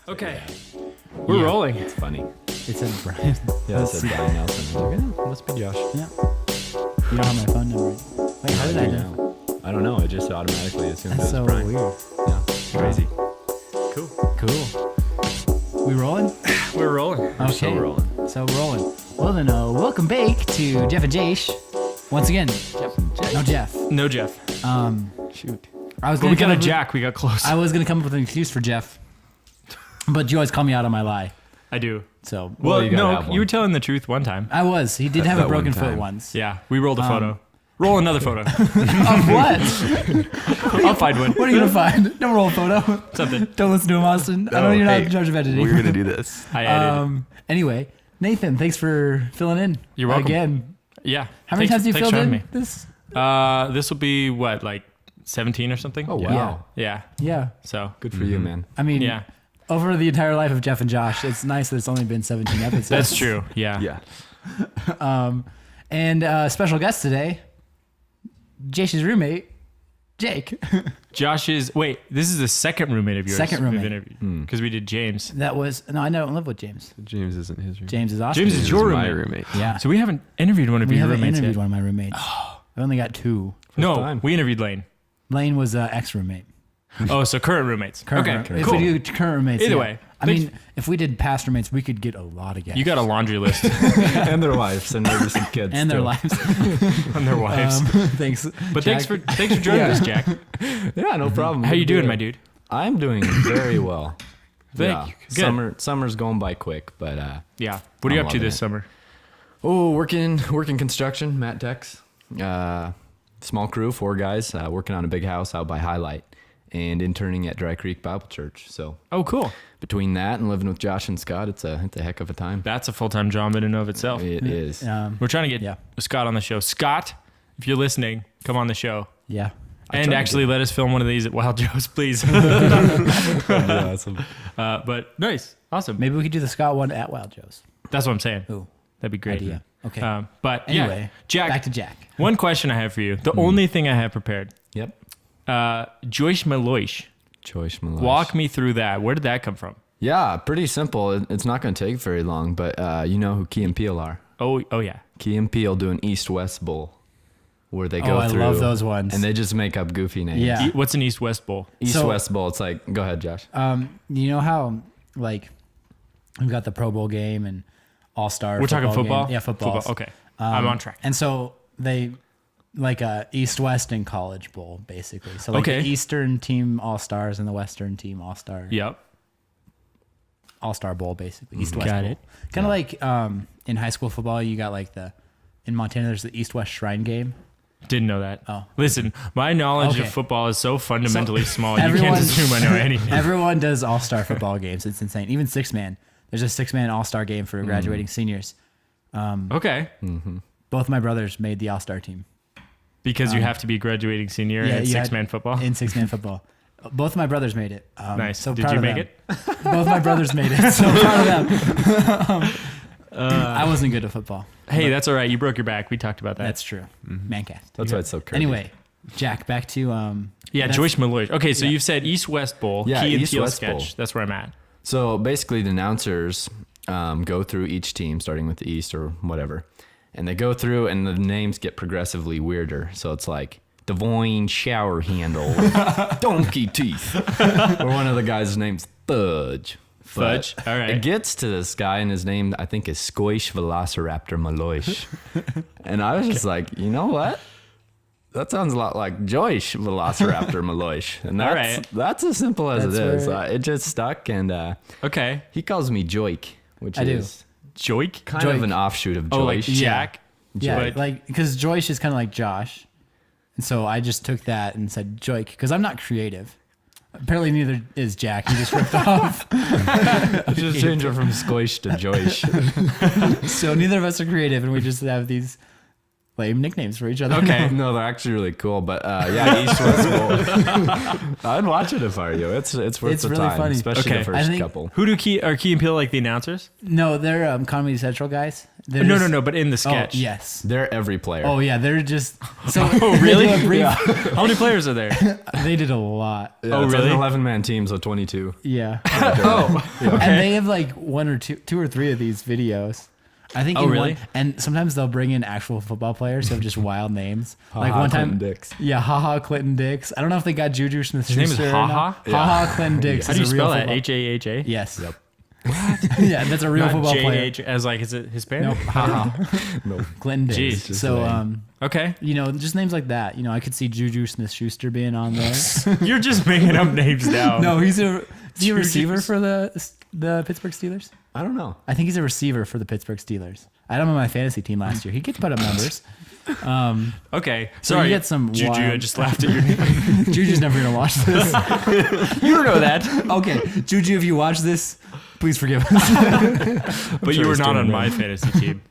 Okay. We're rolling. It's funny. It said Brian. Yeah, it said Brian Nelson. I was like, yeah, must be Josh. Yeah. You don't have my phone number. Wait, how did I know? I don't know. It just automatically assumed That's it so was Brian. weird. Yeah, crazy. Cool. We rolling? We're rolling. Okay. So rolling. So we're rolling. Well then, welcome back to Jeff and Jace. Once again. No Jeff. No Jeff. Shoot. I was But gonna we got come a up with- Jack. We got close. I was gonna come up with an excuse for Jeff, but you always call me out on my lie. I do. So Well, you gotta have no, one. you were telling the truth one time. I was. He did have a that broken one foot time. once. Yeah, we rolled a photo. Roll another photo. Of what? I'll find one. What are you gonna find? Don't roll a photo. Something. Don't listen to him, Austin. I know you're not in charge of editing. We're gonna do this. I edited. Anyway, Nathan, thanks for filling in. You're welcome. Again. Yeah. How many times have you Thanks filled for in having this? This will be what, like 17 or something? Oh wow. Yeah. Yeah. So Good for you, man. I mean, yeah, over the entire life of Jeff and Josh, it's nice that it's only been 17 episodes. that's true. Yeah. Yeah. And special guest today, Jace's roommate, Jake. Josh's. Wait, this is the second roommate of yours. Second roommate. Because we did James. That was I don't live with James. James isn't his roommate. James is Austin. James is your my roommate. roommate. Yeah. So we haven't interviewed one of We your haven't roommates interviewed yet. one of my roommates. I only got two. No, time. we interviewed Lane. Lane was ex-roommate. Oh, so current roommates. Current, Okay, if cool. we do current roommates, Either yeah. way, I thanks- mean, if we did past roommates, we could get a lot of guests. You got a laundry list And their wives, and maybe some kids. and their too. lives. on their wives. Thanks. But Jack. thanks for joining us, Jack. Yeah, no problem. How you Good to doing, do my it. dude? I'm doing very well. Thank you. Good. Summer's going by quick, but Yeah. What are you I'm up to loving this it. summer? working construction, Matt Tex. Small crew, 4 guys, working on a big house out by Highlight, and interning at Dry Creek Bible Church. So Oh, cool. between that and living with Josh and Scott, it's a heck of a time. That's a full-time job in and of itself. It is. We're trying to get Yeah. Scott on the show. Scott, if you're listening, come on the show. Yeah. And tried actually let us film one of these at Wild Joe's, please. Awesome. But nice. Awesome. Maybe we could do the Scott one at Wild Joe's. That's what I'm saying. Ooh, That'd be great. idea. Okay. But Anyway, yeah, Jack, back to Jack. one question I have for you. The only thing I have prepared. Yep. Joyce Meloish. Joyce Melosh. Walk me through that. Where did that come from? Yeah, pretty simple. It's not going to take very long, but you know who Key and Peele are. Oh yeah. Key and Peele do an East-West Bowl where they go I through. love those ones. And they just make up goofy names. Yeah. What's an East-West Bowl? East-West Bowl. It's like, go ahead, Josh. You know how, like, we've got the Pro Bowl game and All-Star We're talking game? football? Yeah, football. Okay. I'm on track. And so they, like a East-West and College Bowl, basically. So, like, Okay. the Eastern team All-Stars and the Western team All-Star. Yep. All-Star Bowl, basically. East-West Got Bowl. it. Kind of like in high school football, you got, like, in Montana, there's the East-West Shrine Game. Didn't know that. Oh. Listen, my knowledge Okay. of football is so fundamentally small. You everyone- can't assume I know anything. Everyone does all-star football games. It's insane. Even 6-man. There's a 6-man all-star game for graduating seniors. Okay. Both my brothers made the all-star team Because you have to be graduating senior in you had- 6-man football. in 6-man football. Both my brothers made it. Nice. So Did proud you of make them. it? Both my brothers made it. So proud of them. I wasn't good at football. Hey, that's all right. You broke your back. We talked about that. That's true. Mancast. That's why it's so crazy. Anyway, Jack, back to yeah, that's- Joyce Meloy. Okay, so yeah. you've said East-West Bowl. Yeah, Key and Peele East-West sketch. Bowl. That's where I'm at. So basically, the announcers go through each team, starting with the East or whatever, and they go through, and the names get progressively weirder. So it's like Divine Shower Handle, Donkey Teeth, or one of the guys' names Fudge. Fudge? But All right. It gets to this guy, and his name I think is Squish Velociraptor Maloish, and I was just like, you know what? That sounds a lot like Joyce Velociraptor Maloish, and All that's right. that's as simple as That's it is. right. It just stuck, and Okay. he calls me Joik, which I do. is Joik? kind of Joik. an offshoot of Joyce. Oh, like Jack? yeah, But- like because Joyce is kind of like Josh, and so I just took that and said Joik because I'm not creative. Apparently, neither is Jack. He just ripped off. Just change it from Squish to Joyce. So neither of us are creative, and we just have these lame nicknames for each other. Okay. No, they're actually really cool. But yeah, East West Bowl. I'd watch it if I were you. It's worth It's the really time, funny. especially Okay. the first I think- couple. Who do Key and Peele like the announcers? No, they're Comedy Central guys. They're No, just- no, no. But in the Oh, sketch. yes. They're every player. Oh, yeah. They're just. So Oh, really? they do a brief- How many players are there? They did a lot. Yeah, Oh, it's really? an 11-man team, so 22. Yeah. Oh, And they have like one or two or three of these videos. I think. Oh, in really? One, and sometimes they'll bring in actual football players who have just wild names. Like Ha-ha, one time, Clinton Dix. yeah, haha Clinton Dix. I don't know if they got Juju Smith-Schuster. name is or Ha not. Ha? Yeah. Ha Clinton Dix. how do you is a real spell that? football- H-A-H-A? Yes. Yep. Yeah, that's a real Not football player. J-H as like, is it Hispanic? Nope. Haha. No. Clinton Dix. Jeez. Just So, lame. Okay. you know, just names like that. You know, I could see Juju Smith-Schuster being on there. You're just making up names now. No, is he a Juju receiver for the Pittsburgh Steelers? I don't know. I think he's a receiver for the Pittsburgh Steelers. I had him on my fantasy team last year. He could put up numbers. Okay. So Sorry. you get some Juju, I wild- just laughed at your name. Juju's never gonna watch this. You don't know that. Okay, Juju, if you watch this, please forgive us. But you sure were he's not doing on it. my fantasy team.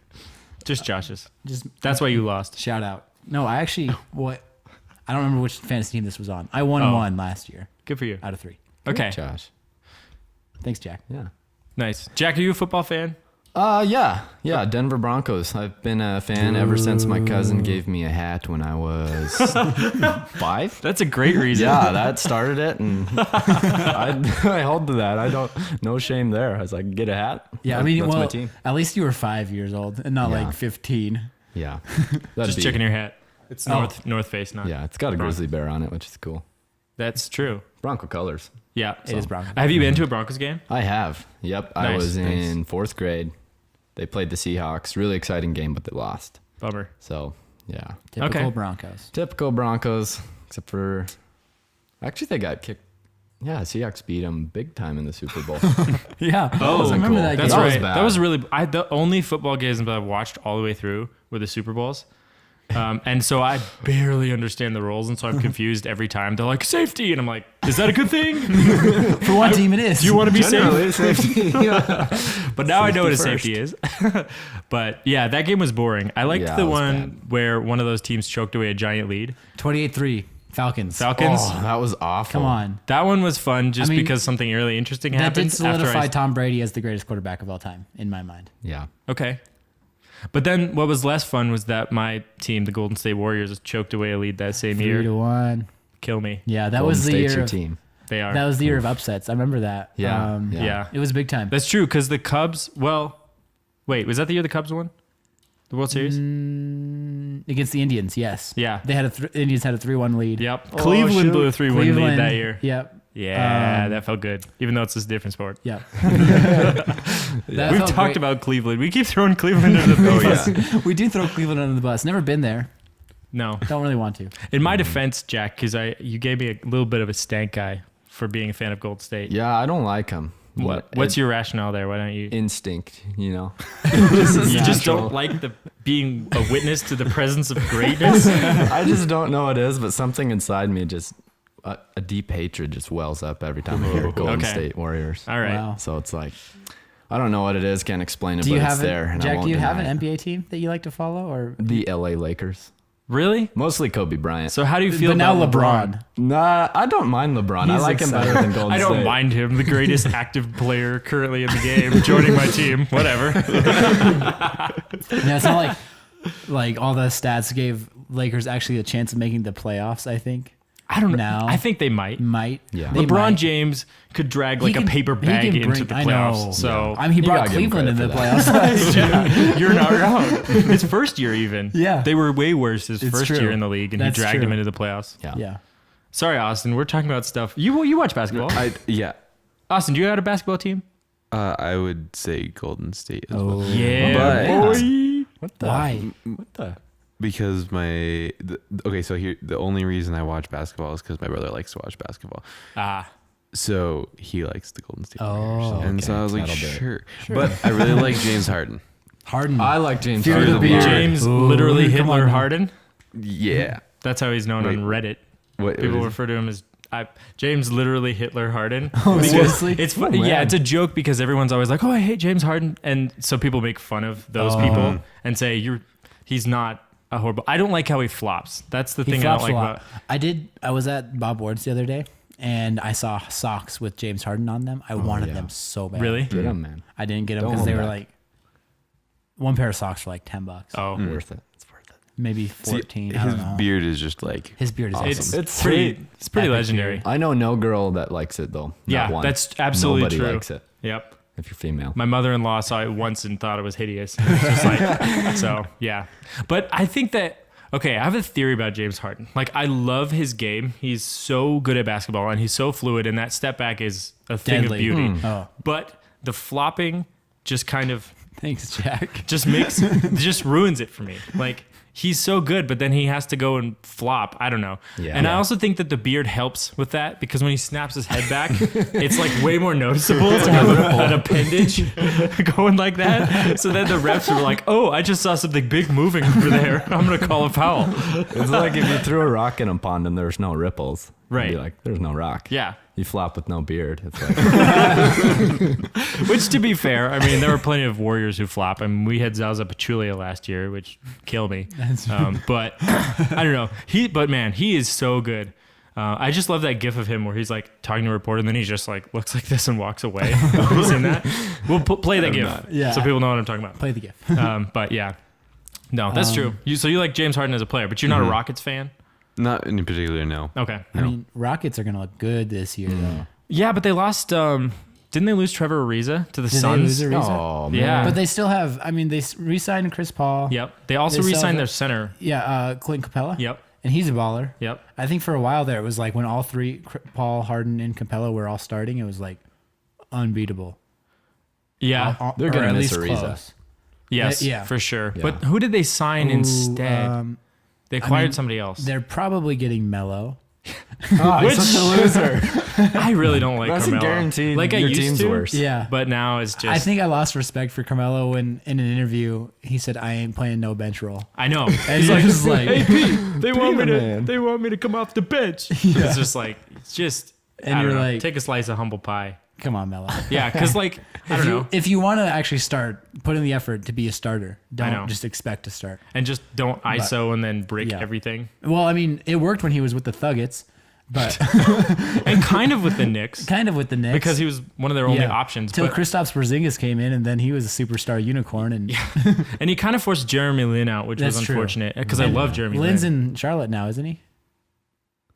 Just Josh's. Just That's why you lost. shout out. No, I actually I don't remember which fantasy team this was on. I won Oh. one last year Good for you. out of 3. Okay. Josh. Thanks, Jack. Yeah. Nice. Jack, are you a football fan? Yeah, Denver Broncos. I've been a fan ever since my cousin gave me a hat when I was 5. That's a great reason. Yeah, that started it, and I hold to that. I don't, no shame there. I was like, get a hat. Yeah, I mean, that's my well, team. at least you were 5 years old and not Yeah. like 15. Yeah, Just checking your hat. It's North Face, not. Yeah, it's got a Bron- grizzly bear on it, which is cool. That's true. Bronco colors. Yeah. It is Broncos. Have you been to a Broncos game? I have. Yep, I Nice, was nice. in 4th grade. They played the Seahawks. Really exciting game, but they lost. Bummer. So yeah, Typical Okay. Broncos. typical Broncos. Except for, actually, they got kicked. Yeah, Seahawks beat them big time in the Super Bowl. Yeah. Oh, I remember cool. that That's game. That was right. bad. That was really. The only football games that I've watched all the way through were the Super Bowls. And so I barely understand the rules, and so I'm confused every time. They're like, safety, and I'm like, is that a good thing? For one team, it is. Do you want to be safe? Generally, safety. But now I know what a Safety safety is. But yeah, that game was boring. I liked Yeah, the it was one bad. where one of those teams choked away a giant lead. 28-3 Falcons. Falcons. Oh, that was awful. Come on. That one was fun just I mean, because something really interesting That happened. did solidify after Tom Brady as the greatest quarterback of all time, in my mind. Yeah. Okay. But then what was less fun was that my team, the Golden State Warriors, choked away a lead that same year. 3-1. Kill me. Yeah, that Golden was the State's year. your Of, team. They are. that was the year of upsets. I remember that. Yeah, yeah. yeah. It was big time. That's true because the Cubs, well, wait, was that the year the Cubs won? The World Series? Against the Indians, yes. Yeah. They had Indians had a 3-1 lead. Yep. Oh, Cleveland shoot. blew a 3-1 lead Cleveland, that year. Yep. Yeah, that felt good. Even though it's a different sport. Yep. We've talked about Cleveland. We keep throwing Cleveland under the bus. We do throw Cleveland under the bus. Never been there. No. Don't really want to. In my defense, Jack, because you gave me a little bit of a stank eye for being a fan of Gold State. Yeah, I don't like them. What's your rationale there? Why don't you? instinct, you know? You just natural. don't like the being a witness to the presence of greatness. I just don't know what it is, but something inside me just, a deep hatred just wells up every time I hear Golden Okay. State Warriors. All right. Wow. So it's like, I don't know what it is, can't explain it, Do but you it's have there. And I Jack? won't Do you have deny an it. NBA team that you like to follow, or The LA Lakers. Really? Mostly Kobe Bryant. So how do you feel but now about LeBron? Nah, I don't mind LeBron. I He's like him excited. better than Golden I State. don't mind him, the greatest active player currently in the game, joining my team. Whatever. Yeah, it's not like all the stats gave Lakers actually a chance of making the playoffs. I think I don't know. Now. I think they might. Yeah. They LeBron might. James could drag He like can- a paper he bag can into bring- the I playoffs. know. So I mean, he You brought gotta give him Cleveland into credit the for playoffs. you're not wrong. His first year, even. Yeah. They were way worse his It's first true. year in the league, and That's he dragged true. him into the playoffs. Yeah. Yeah. Sorry, Austin. We're talking about stuff. You watch basketball. Yeah. Austin, do you have a basketball team? I would say Golden State as well. Yeah, But- boy. What the? Why? What the? Because okay, so here the only reason I watch basketball is because my brother likes to watch basketball. Ah, So he likes the Golden State Oh, Warriors. And so I was like, That'll do it. sure. But I really like James Harden. Harden. I like James Fear Harden. the beard. James Ooh, literally come on Hitler now. Harden. Yeah. That's how he's known Wait. on Reddit. What People is- refer to him as James literally Hitler Harden. Oh, Because seriously? It's fun. Oh, Yeah, man. it's a joke because everyone's always like, "Oh, I hate James Harden," and so people make fun of those people and say he's not a horrible. I don't like how he flops. That's the He thing I don't flops like a lot. about. I was at Bob Ward's the other day, and I saw socks with James Harden on them. I wanted yeah. them so bad. Really? Get him, man. I didn't get them Don't because they hold were back. like one pair of socks for like $10. Oh, Worth it. It's worth it. Maybe See, 14. I his don't know. beard is just like His beard is awesome. it's pretty. It's pretty Epic legendary. I know no girl that likes it though. Not Yeah, one. that's absolutely Nobody true. likes it Yep. if you're female. My mother-in-law saw it once and thought it was hideous. It was just like, so yeah. But I think that, okay, I have a theory about James Harden. Like, I love his game. He's so good at basketball and he's so fluid, and that step back is a thing Deadly. of beauty. Oh, But the flopping just kind of thanks, Jack. just ruins it for me. Like, he's so good, but then he has to go and flop. I don't know. Yeah. And I Yeah. also think that the beard helps with that, because when he snaps his head back, it's like way more noticeable to have an appendage going like that. So then the refs are like, oh, I just saw something big moving over there. I'm going to call a foul. It's like if you threw a rock in a pond and there's no ripples. You'd Right. be like, there's no rock. Yeah. You flop with no beard. It's like, Which, to be fair, I mean, there were plenty of Warriors who flop. I mean, we had Zaza Pachulia last year, which killed me. But I don't know. But man, he is so good. I just love that gif of him where he's like talking to a reporter and then he just like looks like this and walks away. Have you seen that? We'll play that gif Yeah. so people know what I'm talking about. Play the gift. But yeah, no, that's true. So you like James Harden as a player, but you're not a Rockets fan? not in particular. No. Okay. I mean, Rockets are going to look good this year, though. Yeah, but they lost. Didn't they lose Trevor Ariza to the Did they Suns? lose Ariza? oh, man. Yeah. But they still have, I mean, they re-signed Chris Paul. Yep. They also They still re-signed have- their center. Yeah, Clint Capella. Yep. And he's a baller. Yep. I think for a while there, it was like when all three, Paul, Harden, and Capella were all starting, it was like unbeatable. Yeah. They're Or gonna at miss least Ariza. close. Yes. Yeah. For sure. Yeah. But who did they sign instead? They acquired mean, somebody else. They're probably getting Melo. Oh, he's such a loser. I really don't like That's a Carmelo. guarantee Like I your used team's to, worse. Yeah. but now it's just. I think I lost respect for Carmelo when in an interview he said, "I ain't playing no bench role." I know. And you're just like, Hey Pete, they want me to. man. They want me to come off the bench. It's just like it's just. And I don't you're know. like- take a slice of humble pie. "Come on, Melo." Yeah, because like I don't know, If you want to actually start, put in the effort to be a starter. know. Don't just expect to start. and just don't ISO and then break Yeah. everything. Well, I mean, it worked when he was with the Thuggets, but And kind of with the Knicks kind of with the Knicks because he was one of their only options. Till But, Kristaps Porzingis came in, and then he was a superstar unicorn. And and he kind of forced Jeremy Lin out, which was That's true. unfortunate because I love Jeremy Lynn's Lin. in Charlotte now, isn't he?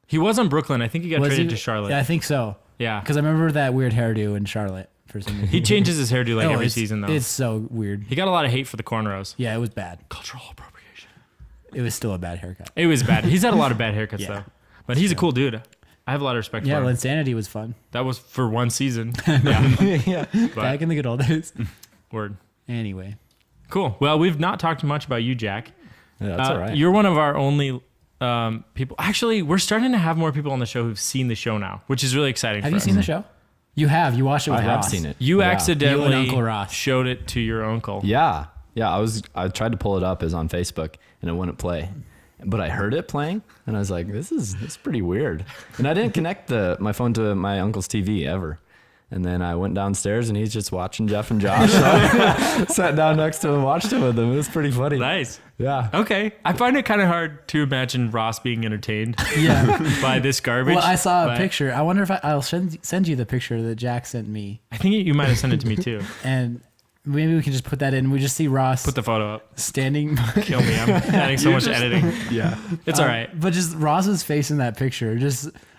He was on Brooklyn. I think he got Was traded he? to Charlotte. Yeah, I think so. Yeah. Because I remember that weird hairdo in Charlotte for some reason. He changes his hairdo like Oh, every it's- season though. It's so weird. He got a lot of hate for the cornrows. Yeah, it was bad. Cultural appropriation. It was still a bad haircut. It was bad. He's had a lot of bad haircuts Yeah. though. But he's a cool dude. I have a lot of respect Yeah, for him. Linsanity was fun. That was for one season. Yeah. Yeah, But- back in the good old days. Word. Anyway, Cool. Well, we've not talked much about you, Jack. Yeah, that's all right. You're one of our only people. Actually, we're starting to have more people on the show who've seen the show now, which is really exciting. have for you us. seen the show? You have. You watched it with I have Ross. seen it. You Yeah. accidentally You and Uncle Ross. showed it to your uncle. Yeah. Yeah. I tried to pull it up as on Facebook and it wouldn't play. But I heard it playing and I was like, this is pretty weird. And I didn't connect my phone to my uncle's TV ever. And then I went downstairs and he's just watching Jeff and Josh. So I sat down next to him and watched it with him. It was pretty funny. Nice. Yeah. Okay. I find it kind of hard to imagine Ross being entertained Yeah. by this garbage. Well, I saw a but picture. I wonder if I'll send you the picture that Jack sent me, I think you might have sent it to me too. and maybe we can just put that in. We just see Ross Put the photo up. standing. Kill me. I'm adding so much editing. Yeah. It's all right. But just Ross's face in that picture.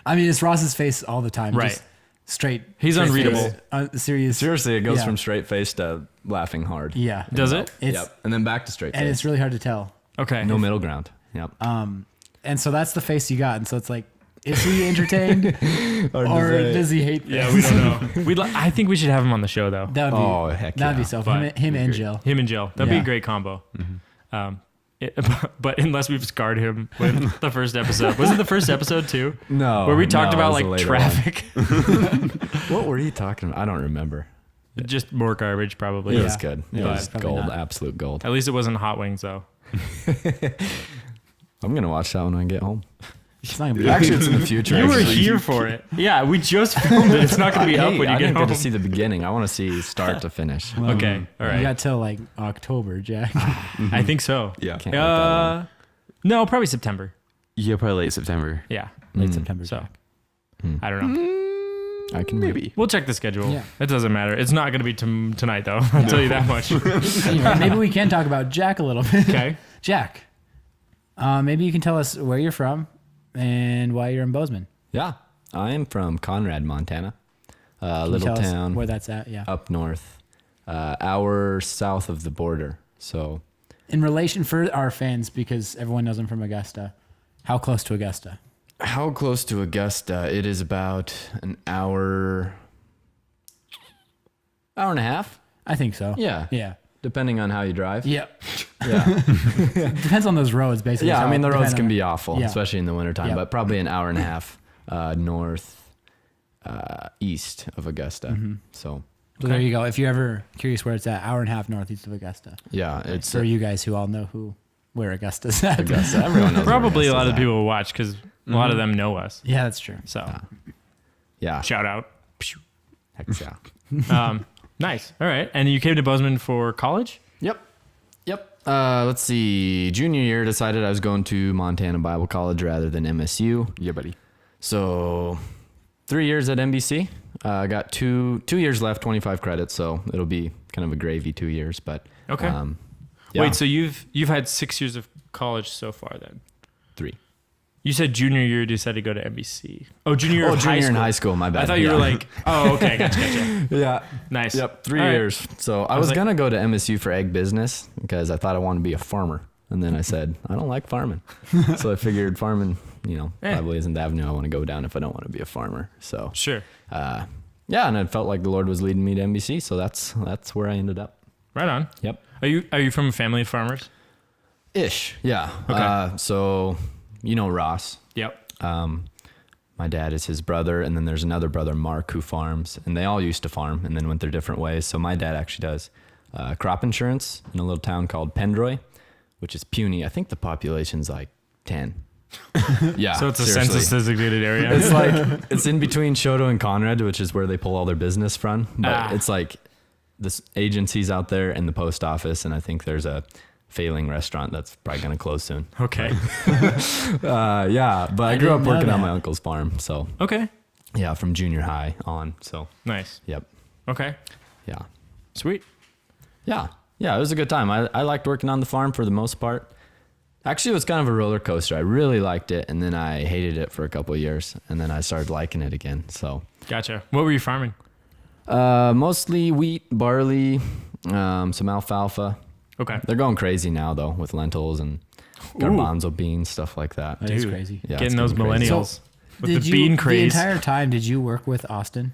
I mean, it's Ross's face all the time. Right. Just straight. He's straight unreadable. face. Serious. Seriously, it goes Yeah. from straight face to laughing hard. Yeah. Does it? It's Yep. And then back to straight and face. it's really hard to tell. Okay. No middle ground. Yep. And so that's the face you got. And so it's like, is he entertained or does he hate this? Yeah, we don't know. I think we should have him on the show though. That would be. Oh, heck That'd yeah. be so. But Him and Jill. Him and Jill. That'd be Yeah. a great combo. But unless we've scarred him with the first episode. Was it the first episode too? No. Where we talked no, about it was a like later traffic. one. What were you talking about? I don't remember. Just more garbage probably. It was good. It Yeah, was probably gold. not. Absolute gold. At least it wasn't hot wings though. I'm going to watch that when I get home. It's not gonna be. Actually, it's in the future. You were actually. here for it. Yeah, we just filmed it. It's not going to be up Hey, when you I get didn't home. get to see the beginning. I want to see start to finish. Okay, all You right. got till like October, Jack. I think so. Yeah. Can't wait that long. No, probably September. Yeah, probably late September. Yeah. Late September. So Jack. I don't know. I can Maybe. We'll check the schedule. Yeah. It doesn't matter. It's not going to be tonight, though. I'll tell you that much. Anyway, maybe we can talk about Jack a little bit. Okay. Jack, maybe you can tell us where you're from and why you're in Bozeman. Yeah, I am from Conrad, Montana, Can you little tell us town where that's at. Yeah. up north, hour south of the border. So In relation for our fans, because everyone knows I'm from Augusta, how close to Augusta? how close to Augusta? It is about an hour and a half. I think so. Yeah, Yeah. depending on how you drive. Yep. Yeah, Depends on those roads, basically. yeah. I How- mean, the roads depend can on- be awful, Yeah. especially in the wintertime, Yeah. but probably an hour and a half north east of Augusta. So So there you go. If you're ever curious where it's at, hour and a half northeast of Augusta. yeah, it's For you guys who all know where Augusta's at. Augusta. Everyone knows where Probably a lot of Augusta's people will watch because a lot of them know us. Yeah, that's true. So at. Yeah, shout out. heck yeah. Nice. All right. And you came to Bozeman for college? Yep. Let's see. Junior year, decided I was going to Montana Bible College rather than MSU. Yeah, buddy. So 3 years at NBC. Got two years left, 25 credits. So it'll be kind of a gravy 2 years. But Okay. yeah, Wait, so you've had 6 years of college so far then? 3. You said junior year you decided to go to NBC. Oh, junior year Oh, of high junior school. in high school. My bad. I thought you were Yeah. like, oh, okay, gotcha. yeah. Nice. Yep, 3 All right. years. So I was was like- gonna go to MSU for egg business because I thought I wanted to be a farmer, and then I said I don't like farming. So I figured farming, probably isn't the avenue I want to go down if I don't want to be a farmer. So Sure. yeah, and it felt like the Lord was leading me to NBC, so that's where I ended up. Right on. Yep. Are you from a family of farmers? Ish. Yeah. Okay. So Ross. Yep. My dad is his brother, and then there's another brother, Mark, who farms, and they all used to farm and then went their different ways. So my dad actually does crop insurance in a little town called Pendroy, which is puny. I think the population's like 10. Yeah. So it's a seriously. census designated area. It's like it's in between Choteau and Conrad, which is where they pull all their business from. But it's like this agency's out there and the post office, and I think there's a failing restaurant that's probably gonna close soon. Okay. Yeah, but I grew didn't up know working on that. my uncle's farm, so Okay. yeah, from junior high on. So Nice. yep, Okay. yeah, Sweet. yeah. It was a good time. I liked working on the farm for the most part. Actually, it was kind of a roller coaster. I really liked it, and then I hated it for a couple of years, and then I started liking it again. So Gotcha. What were you farming? mostly wheat, barley, some alfalfa. Okay. They're going crazy now though with lentils and garbanzo beans, stuff like that. That is Dude. crazy. Yeah, Getting it's those getting crazy. millennials with Did the you, bean craze. The entire time, did you work with Austin?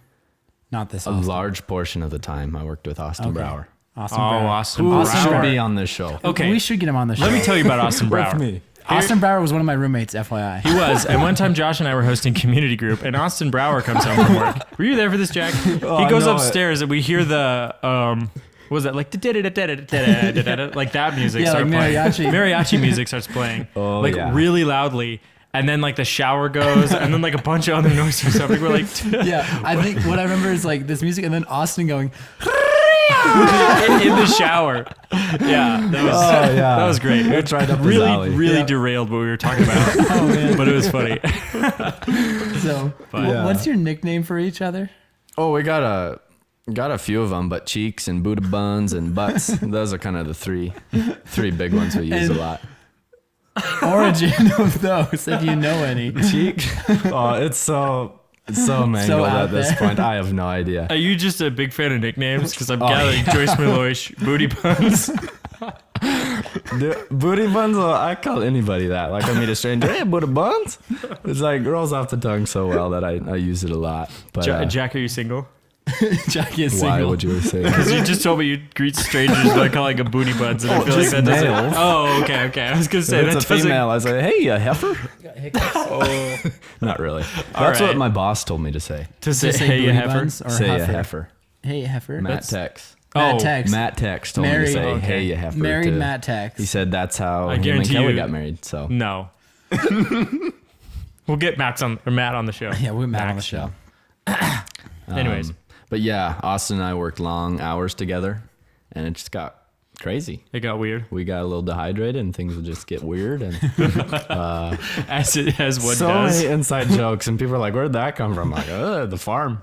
Not this A Austin. large portion of the time I worked with Austin Okay. Brower. Austin Oh, Brower. Austin Who Brower. should be on this show? Okay. We should get him on the show. Let me tell you about Austin Brower. me. Austin Brower was one of my roommates, FYI. He was. And one time Josh and I were hosting community group and Austin Brower comes home from work. Were you there for this, Jack? He goes upstairs and we hear the what was that? Like like that music Yeah, start like playing. mariachi. Mariachi music starts playing. Oh, like yeah. really loudly. And then like the shower goes and then like a bunch of other noises or something. We're like Yeah, I think what I remember is like this music and then Austin going, in the shower. Yeah, that was great. It's right up his alley. Really Yeah. derailed what we were talking about. oh man. But it was funny. So, Yeah. what's your nickname for each other? Oh, we got a few of them, but cheeks and Buddha buns and butts. Those are kind of the three big ones we use a And- lot. Origin of those, if you know any. Cheek. Oh, it's so mangled out at this there. point. I have no idea. Are you just a big fan of nicknames? Because I'm gathering Joyce Meloish, Booty Buns. The booty buns, I call anybody that. Like I meet a stranger, hey, booty buns. It's like rolls off the tongue so well that I use it a lot. But Jack, are you single? Jackie is why single. would you say that? Because you just told me you great strangers by calling a booty buns, and I feel like just that doesn't. males. Oh, okay. I was gonna say It's that a doesn't. female. I say, hey, you heifer. Oh, Not really. That's right. what my boss told me to say. to say, Just say hey, you booty heifer. buns or Say heifer? a heifer. Hey, heifer. Matt Tex. Matt Oh, Tex. Matt Tex told me Married- to say, okay. hey, you heifer. Married to- Matt Tex. He said that's how I him and guarantee Kelly you- got married. So No. We'll get Matt on the show. Yeah, we're Matt on the Max. show. Anyways, But yeah, Austin and I worked long hours together, and it just got Crazy. It got weird. We got a little dehydrated and things would just get weird. And As what so does. many inside jokes. And people are like, where'd that come from? I'm like, the farm.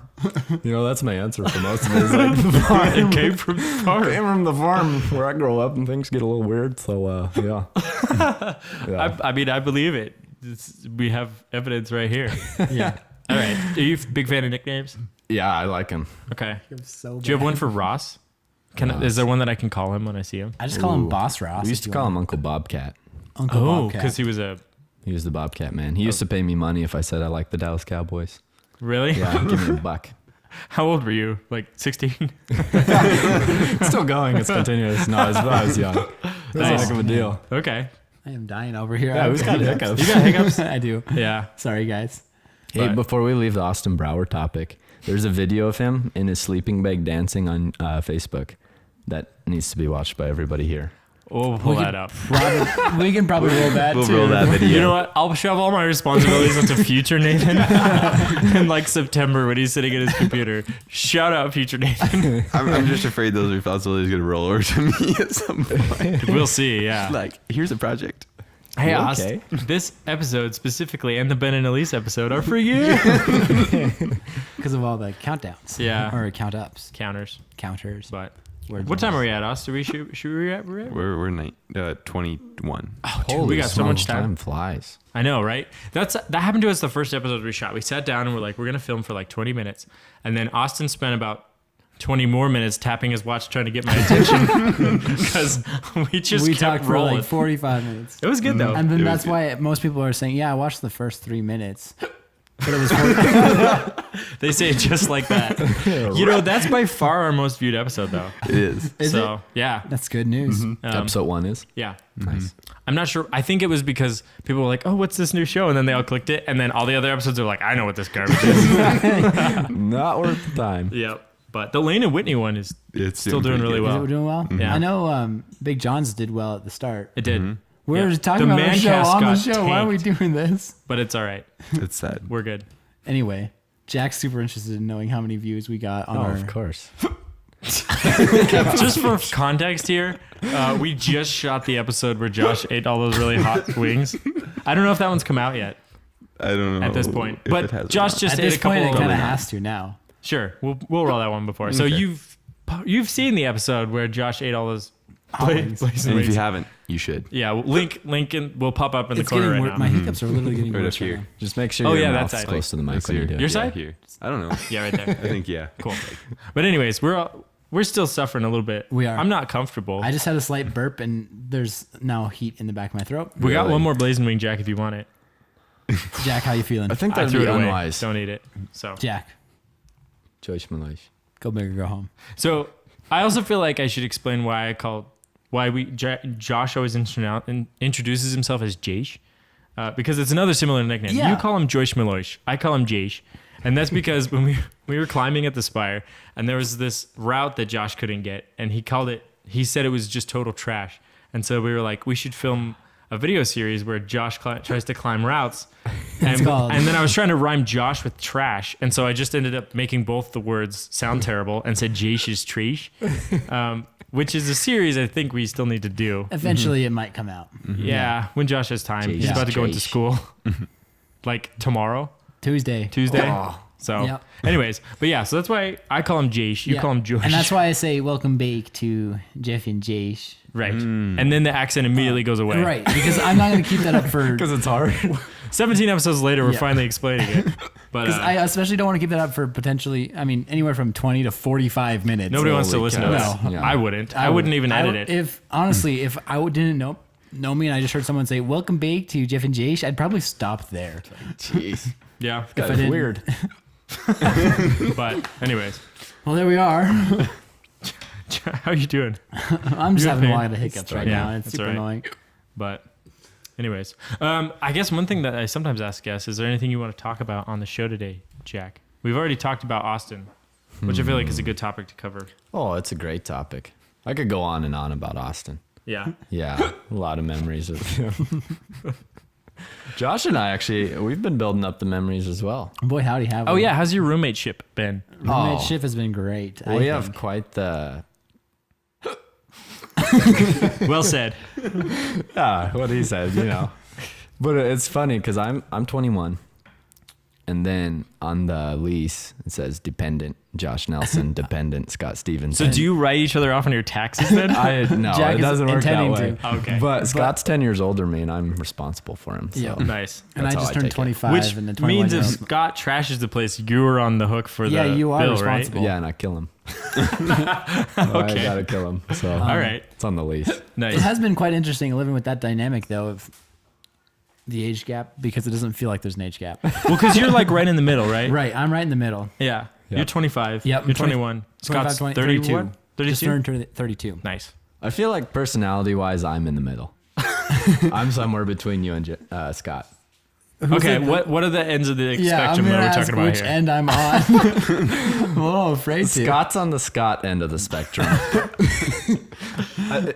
That's my answer for most of it. Is like, the farm. It came from the farm. Came from the farm where I grow up and things get a little weird. So, yeah. Yeah. I mean, I believe it. We have evidence right here. Yeah. All right. Are you a big fan of nicknames? Yeah, I like him. Okay. So Do you have one for Ross? Is there one that I can call him when I see him? I just call him Boss Ross. We used to call him Uncle Bobcat. Uncle Oh, Bobcat. because he was a... He was the Bobcat man. He used to pay me money if I said I liked the Dallas Cowboys. Really? Yeah, give me a buck. How old were you? Like 16? It's still going. It's continuous. No, I was young. It was a Nice. heck of a deal. Okay. I am dying over here. Yeah, who's got hiccups? You got hiccups? I do. Yeah. Sorry, guys. Hey, But- before we leave the Austin Brower topic, there's a video of him in his sleeping bag dancing on Facebook that needs to be watched by everybody here. We'll pull that up. We can probably roll that We'll too. roll that video. You know what? I'll shove all my responsibilities onto future Nathan in like September when he's sitting at his computer. Shout out future Nathan. I'm just afraid those responsibilities are going to roll over to me at some point. We'll see. Yeah. Like, here's a project. Hey, You Austin, this episode specifically and the Ben and Elise episode are for you. Because of all the countdowns. Yeah. Or counters. Counters. But Word what time balls. are we at, Austin? Should we at? We're 21. Oh, dude, we got so much time. Time flies. I know, right? That happened to us the first episode we shot. We sat down and we're like, we're gonna film for like 20 minutes, and then Austin spent about 20 more minutes tapping his watch trying to get my attention because we We kept talked for rolling. like 45 minutes. It was good though. And then It that's was why most people are saying, yeah, I watched the first 3 minutes. But it was 40. They say it just like that. That's by far our most viewed episode though. It is. Is So yeah, That's good news. Episode 1 is? yeah. Nice. I'm not sure. I think it was because people were like, "Oh, what's this new show?" And then they all clicked it, and then all the other episodes are like, "I know what this garbage is." Not worth the time. Yep. But the Lane and Whitney one is It's still doing really Is well. it doing well? Yeah. I know Big John's did well at the start. It did. We're Yeah. talking The about our show Mancast on the got show. Why are we tanked. doing this? But it's all right. It's sad. We're good. Anyway, Jack's super interested in knowing how many views we got on Oh, our. of course. Just for context here, we just shot the episode where Josh ate all those really hot wings. I don't know if that one's come out yet I don't know. at this point. if But it has or Josh not. just At ate this a couple point, it of kind of them. has to now. Sure, we'll roll that one before. So Okay. you've seen the episode where Josh ate all those wings. blazing And if wings. you haven't, you should. Yeah, link will pop up in the It's corner getting right worse. now. My hiccups are literally getting Right worse up right here. now. Just make sure Oh, your yeah, that mouth's side. close to the mic This when you here. do it. Your Yeah, side? here. I don't know. Yeah, right there. I think, yeah. Cool. But anyways, we're still suffering a little bit. We are. I'm not comfortable. I just had a slight burp, and there's now heat in the back of my throat. We got Really? one more blazing wing, Jack, if you want it. Jack, how you feeling? I think I that'd threw be it away. unwise. Don't eat it. So Jack, Joyce Malish. go big or go home. So I also feel like I should explain why Josh always introduces himself as Jace, because it's another similar nickname. Yeah. You call him Joyce Maloish, I call him Jace, and that's because when we were climbing at the Spire, and there was this route that Josh couldn't get, and he said it was just total trash, and so we were like, we should film a video series where Josh tries to climb routes, and called- then I was trying to rhyme Josh with trash, and so I just ended up making both the words sound terrible and said Jace's Treesh, which is a series I think we still need to do. Eventually, it might come out. Yeah, when Josh has time. He's Jace. about to go into Jace. school, like tomorrow, Tuesday. Tuesday. Oh. So, Yep. anyways, but yeah, so that's why I call him Jace. You Yeah. call him Josh. And that's why I say welcome back to Jeff and Jace. right. And then the accent immediately goes away. Right, because I'm not going to keep that up for. Because it's hard. 17 episodes later, we're Yeah. finally explaining it. But Because I especially don't want to keep that up for potentially, anywhere from 20 to 45 minutes. nobody wants to Holy listen to cows. this. No. I wouldn't. I wouldn't even edit it. If honestly, if I didn't know me and I just heard someone say "Welcome back to Jeff and Jace," I'd probably stop there. Jeez. Yeah. If I That's didn't- weird. But anyways, Well, there we are. how you doing? I'm just You having a okay? lot of hiccups right Yeah, now. It's that's super all right. annoying. But anyways, I guess one thing that I sometimes ask guests, is there anything you want to talk about on the show today, Jack? We've already talked about Austin, which I feel like is a good topic to cover. Oh, it's a great topic. I could go on and on about Austin. Yeah. Yeah, a lot of memories of him. Josh and I we've been building up the memories as well. Boy, howdy, have Oh we? yeah, how's your roommate ship been? Roommate Oh. shift has been great. We have quite the Well said. Yeah, what he said, you know. But it's funny because I'm 21, and then on the lease it says dependent Josh Nelson, dependent Scott Stevens. So do you write each other off on your taxes then? No, Jack it is doesn't work that intending way. to. Okay. But Scott's 10 years older than me, and I'm responsible for him. So. Yeah. Nice. And I That's how just I turned take it. 25 Which and then 21 means if years old. Scott trashes the place, you're on the hook for Yeah, the you are bill, responsible. Yeah, and I kill him. Okay. I gotta kill him. So All right. it's on the lease. It Nice. has been quite interesting living with that dynamic, though, of the age gap, because it doesn't feel like there's an age gap. Well, because you're like right in the middle, right? Right, I'm right in the middle. Yeah. Yep. You're 25. Yep, You're I'm 20 21. Scott's 25, 32. 31? Just 32? turned 32. Nice. I feel like personality-wise, I'm in the middle. I'm somewhere between you and Scott. Okay, it? what are the ends of the Yeah, spectrum I'm that gonna we're ask talking about which here? end I'm on. I'm a little afraid to. Scott's on the Scott end of the spectrum.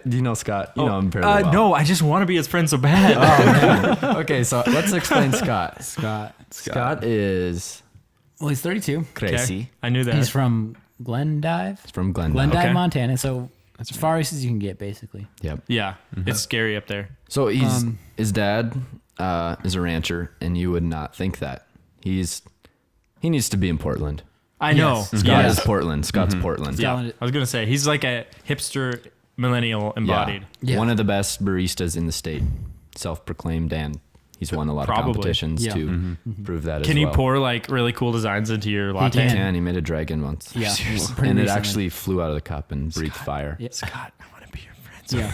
Do you know Scott? You know him fairly well. No, I just want to be his friend so bad. Oh, man. Okay, so let's explain Scott. Scott is Well, he's 32. Okay, crazy. I knew that. He's from Glendive. He's from Glendale. Glendive, Okay. Montana. So as far east as you can get, basically. Yep. Yeah, it's scary up there. So his dad is a rancher, and you would not think that. He needs to be in Portland. I know. Yes. Scott Yeah. is Portland. Scott's Portland. Yeah. Scotland- I was gonna say he's like a hipster millennial embodied. Yeah. One of the best baristas in the state, self-proclaimed, and he's won a lot Probably. of competitions Yeah. to prove that as Can well. you pour like really cool designs into your latte? can. He made a dragon once. Yeah. Seriously. Pretty And it recently. actually flew out of the cup and breathed fire. Yeah. Scott, I want to be your friend.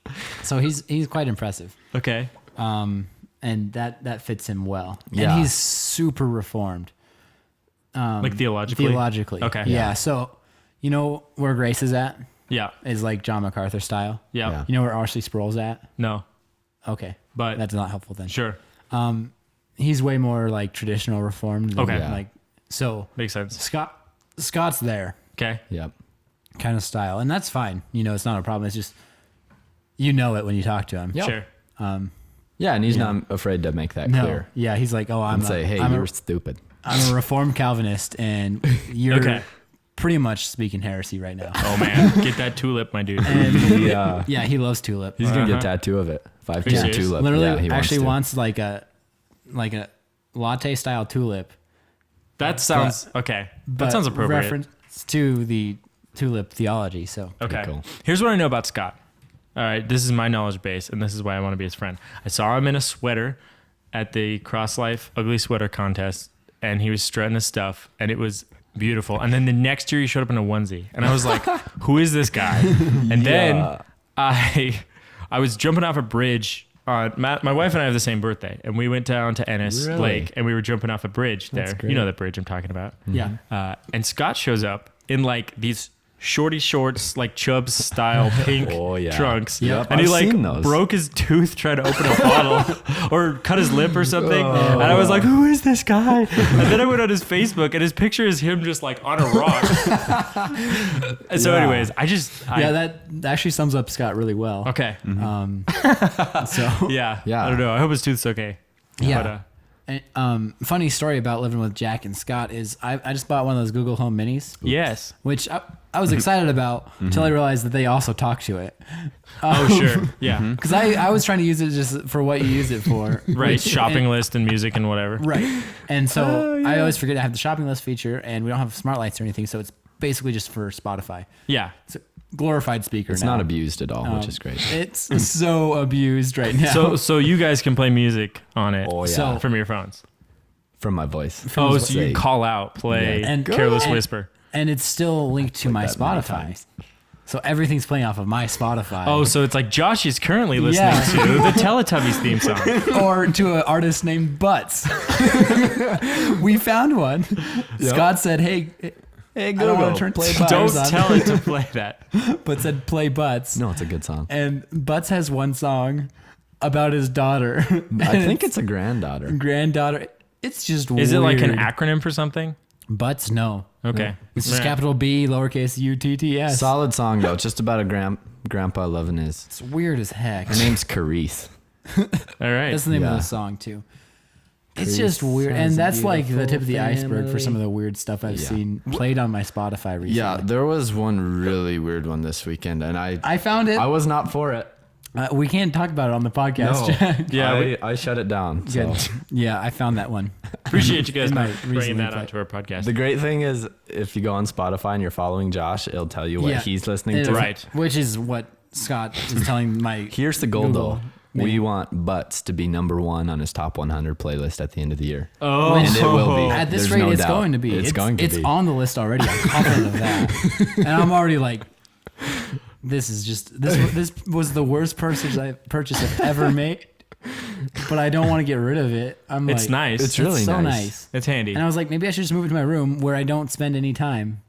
Yeah. So he's quite impressive. Okay. And that fits him well. Yeah. And he's super reformed. Like theologically. Theologically. Okay. Yeah. So, you know where Grace is at? Yeah. Is like John MacArthur style. Yeah. Yeah. You know where R.C. Sproul's at? No. Okay. But That's not helpful then. sure. He's way more like traditional reformed. than, Okay. Yeah. Like, so Makes sense. Scott's there Okay. Yep. kind of style. And that's fine. You know, it's not a problem. It's just, you know it when you talk to him. Yep. Sure. Yeah, and he's not afraid to make that No. clear. Yeah. He's like, oh, And say, hey, I'm you're stupid. I'm a reformed Calvinist and you're Okay. pretty much speaking heresy right now. Oh man, get that tulip, my dude. And Yeah. yeah, he loves tulip. He's going to get a Uh-huh. tattoo of it. Are you 5-2 serious? tulip. Literally, Yeah, he actually wants wants like a latte style tulip. That sounds okay. That but sounds appropriate. Reference to the tulip theology. So Okay. Cool. Here's what I know about Scott. All right, this is my knowledge base, and this is why I want to be his friend. I saw him in a sweater at the Cross Life Ugly Sweater Contest, and he was strutting his stuff, and it was beautiful. And then the next year, he showed up in a onesie, and I was like, "Who is this guy?" And then I was jumping off a bridge. My wife and I have the same birthday, and we went down to Ennis Really? Lake, and we were jumping off a bridge there. great. You know that bridge I'm talking about. yeah, And Scott shows up in like these shorty shorts, like Chubbs style pink Oh, yeah. trunks. Yep, And he I've like seen those. broke his tooth trying to open a bottle or cut his lip or something. And I was like, who is this guy? And then I went on his Facebook and his picture is him just like on a rock. And so anyways, yeah, that actually sums up Scott really well. okay. So Yeah. Yeah. I don't know. I hope his tooth's okay. Yeah. But, and, funny story about living with Jack and Scott is I just bought one of those Google Home Minis, yes. which I was excited about until I realized that they also talk to it. Oh, sure. Yeah. Because I was trying to use it just for what you use it for. Right. which- Shopping and- list and music and whatever. Right. And so I always forget to have the shopping list feature, and we don't have smart lights or anything, so it's basically just for Spotify. Yeah. It's a glorified speaker. It's now. not abused at all, which is great. It's so abused right now. So you guys can play music on it Oh, yeah. So- from your phones. From my voice. Oh, so you Say- call out, play Yeah. And- Careless and- Whisper. And it's still linked to my that many Spotify. times. So everything's playing off of my Spotify. Oh, so it's like Josh is currently listening Yeah. to the Teletubbies theme song. Or to an artist named Butts. We found one. Scott said, hey, Hey, I don't want to turn play Butts Don't on, tell it to play that. but said play Butts. No, it's a good song. And Butts has one song about his daughter. I think it's a granddaughter. granddaughter. It's just Is it like an weird. acronym for something? Butts? No. Okay. It's just Right. capital B, lowercase U-T-T-S. Solid song, though. It's just about a grandpa loving his. It's weird as heck. Her name's Carice. All right. That's the name of Yeah. the song, too. It's just weird, has and a that's like the beautiful tip of the iceberg for family. some of the weird stuff I've Yeah. seen played on my Spotify recently. Yeah, there was one really weird one this weekend, and I found it. I was not for it. We can't talk about it on the podcast. No. Jack. Yeah, I shut it down. So. Good. Yeah, I found that one. appreciate you guys In my bringing recently that play- onto our podcast. The great thing is, if you go on Spotify and you're following Josh, it'll tell you what Yeah. he's listening It to. is, Right. Which is what Scott is telling my. Here's the goal, Google though. me. We want Butts to be number 1 on his top 100 playlist at the end of the year. Oh, And it will be. At this There's rate, no it's doubt. going to be. It's going to It's be. on the list already. I'm confident of that. And I'm already like, this is just this was the worst purchase I've ever made. But I don't want to get rid of it. I'm It's like, nice. It's really so nice. It's handy. And I was like, maybe I should just move it to my room where I don't spend any time.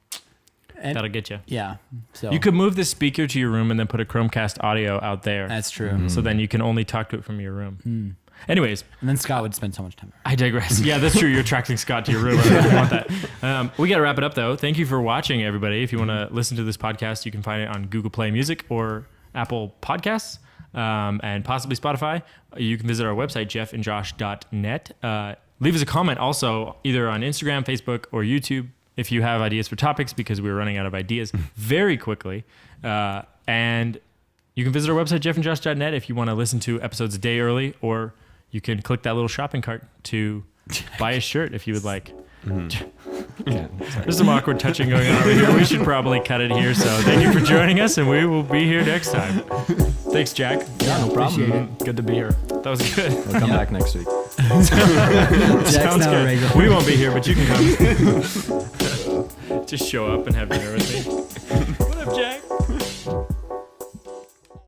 And That'll get you. yeah, so You could move this speaker to your room and then put a Chromecast audio out there. that's true. So then you can only talk to it from your room. Anyways, And then Scott would spend so much time. I digress. Yeah, that's true. You're attracting Scott to your room. I don't want that. We got to wrap it up, though. Thank you for watching, everybody. If you want to listen to this podcast, you can find it on Google Play Music or Apple Podcasts and possibly Spotify. You can visit our website, jeffandjosh.net. Leave us a comment also either on Instagram, Facebook, or YouTube if you have ideas for topics, because we're running out of ideas very quickly. And you can visit our website, jeffandjosh.net, if you want to listen to episodes a day early, or you can click that little shopping cart to buy a shirt if you would like. There's some awkward touching going on over here. We should probably cut it here. So thank you for joining us, and we will be here next time. Thanks, Jack. Yeah, no Appreciate problem. Good to be here. That was good. We'll come back next week. Jack's Sounds not a good. regular. We won't be here, but you can come. Just show up and have dinner with me. What up, Jack?